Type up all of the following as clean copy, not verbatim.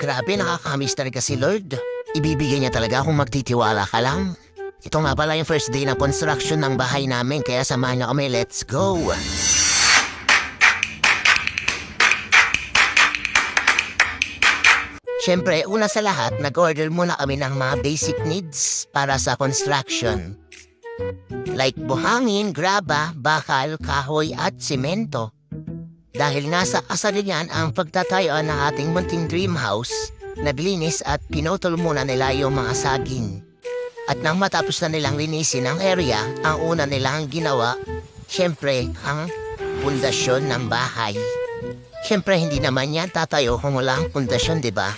Grabe, nakakamiss talaga si Lord. Ibibigay niya talaga kung magtitiwala ka lang. Ito nga pala yung first day na construction ng bahay namin, kaya samahan niyo kami, let's go! Siyempre, una sa lahat, nag-order muna kami ng mga basic needs para sa construction. Like buhangin, graba, bakal, kahoy at simento. Dahil nasa kasalukuyan ang pagtatayo ng ating munting dream house, naglinis at pinutol muna nila yung mga saging. At nang matapos na nilang linisin ang area, ang una nilang ginawa, siyempre, ang pundasyon ng bahay. Siyempre, hindi naman yan tatayo kung wala ang pundasyon, diba?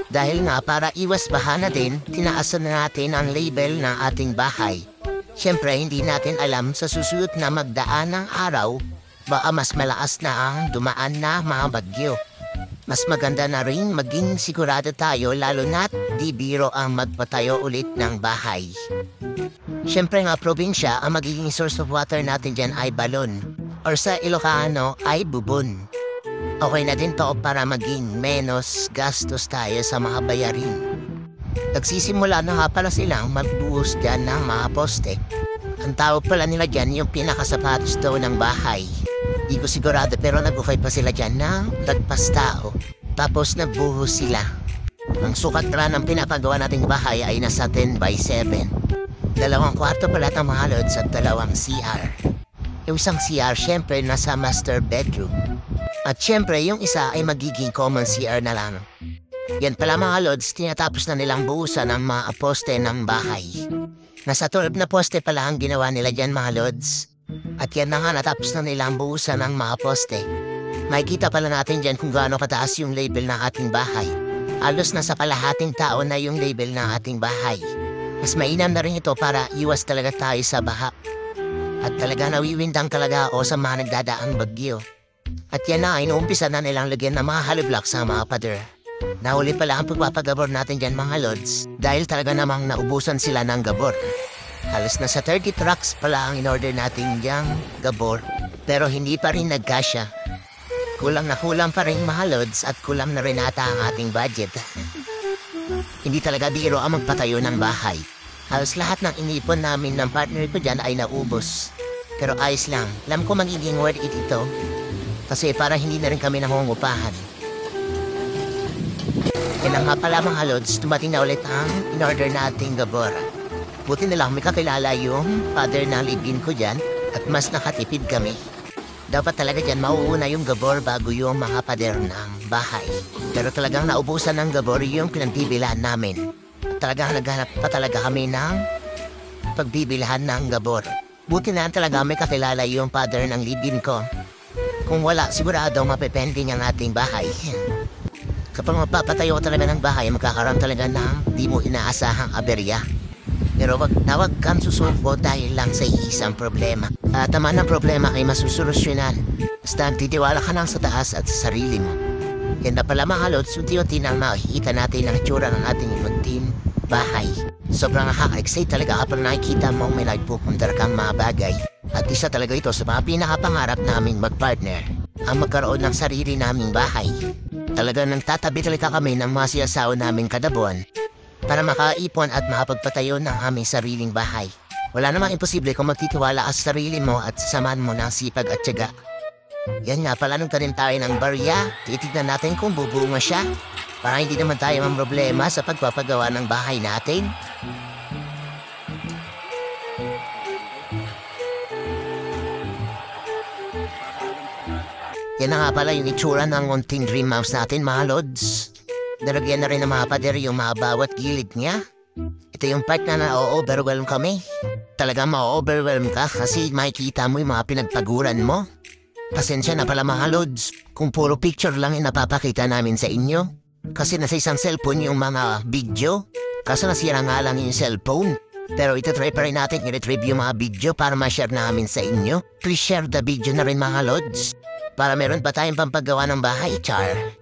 Dahil nga para iwas baha na din, tinaasan na natin ang label ng ating bahay. Siyempre, hindi natin alam sa susunod na magdaan ng araw, baka mas malakas na ang dumaan na mga bagyo. Mas maganda na rin maging sigurado tayo lalo na't di biro ang magpatayo ulit ng bahay. Siyempre nga probinsya, ang magiging source of water natin dyan ay balon. Or sa Ilocano ay bubon. Okay na din to para maging menos gastos tayo sa mga bayarin. Nagsisimula na nga pala silang magbuhos dyan ng mga poste. Ang tawag pala nila dyan yung pinakasapatos daw ng bahay. Di ko sigurado pero nag-ukay pa sila dyan ng lagpas tao. Tapos nagbuhos sila. Ang sukat na ng pinapagawa nating bahay ay nasa 10 by 7. 2 kwarto pala ng mga lods at 2 CR. Yung isang CR syempre nasa master bedroom. At syempre yung isa ay magiging common CR na lang. Yan pala mga lods, tinatapos na nilang buhusan ang mga poste ng bahay. Nasa 12 na poste pala ang ginawa nila dyan mga lods. At yan na nga natapos na nilang buhusan ang mga poste. Makikita pala natin dyan kung gaano kataas yung label ng ating bahay. Halos nasa kalahating tao na yung label ng ating bahay. Mas mainam na rin ito para iwas talaga tayo sa baha. At talaga nawiwindang talaga ako sa mga nagdadaang bagyo. At yan na, inuumpisa na nilang lagyan ng mga hollow blocks sa mga pader. Nahuli pala ang pagpapagabor natin dyan mga lods dahil talaga namang naubusan sila ng gabor. Halos nasa 30 trucks pala ang in-order natin diyang gabor pero hindi pa rin nagkasya. Kulang na kulang pa rin mga lods at kulang na rin ata ang ating budget. Hindi talaga biro ang magpatayo ng bahay. Halos lahat ng inipon namin ng partner ko dyan ay naubos. Pero ayos lang, alam ko magiging worth it ito. Kasi para hindi na rin kami nangungupahan. Yan nga pala mga lods, dumating na ulit ang in-order nating gabor. Buti na lang may kakilala yung father ng live-in ko dyan at mas nakatipid kami. Dapat talaga dyan mauuna yung gabor bago yung mga pader ng bahay. Pero talagang naubusan ng gabor yung pinagbibilahan namin. At talagang naghanap pa talaga kami ng pagbibilahan ng gabor. Buti na talaga may kakilala yung father ng live-in ko. Kung wala, sigurado mapepending ang ating bahay. Kapag mapapatayo talaga ng bahay, magkakaroon talaga ng di mo inaasahang aberya. Pero wag kang susuko dahil lang sa isang problema. At naman ang problema ay masusolusyonan. Basta titiwala ka lang sa taas at sa sarili mo. Yan na pala mga lods, unti-unti nang makikita natin ang itsura ng ating munting bahay. Sobrang nakaka-excite talaga kapag nakikita mo may nagpupunta kang mga bagay. At isa talaga ito sa mga pinakapangarap namin mag-partner, ang magkaroon ng sarili naming bahay. Talaga nang tatabi talaga kami ng mga siyasaw namin kada buwan para makaipon at makapagpatayo ng aming sariling bahay. Wala namang imposible kung magtitiwala ka sa sarili mo at sasamahan mo ng sipag at tiyaga. Yan nga pala nung tanim tayo ng barya, titignan natin kung bubunga siya para hindi naman tayo mang problema sa pagpapagawa ng bahay natin. Yan na nga pala yung itsura ng munting dream house natin mga lods. Naragyan na rin ng mga pader yung mga bawat gilid niya. Ito yung part na na-overwhelm kami. Talagang ma-overwhelm ka kasi makikita mo yung mga pinagpaguran mo. Pasensya na pala mga lods kung puro picture lang yung napapakita namin sa inyo. Kasi nasa isang cellphone yung mga video. Kaso nasira nga lang yung cellphone. Pero ito-try pa rin natin i-retrieve yung mga video para ma-share namin sa inyo. Please share the video na rin mga lods. Para meron pa tayong pampagawa ng bahay, char.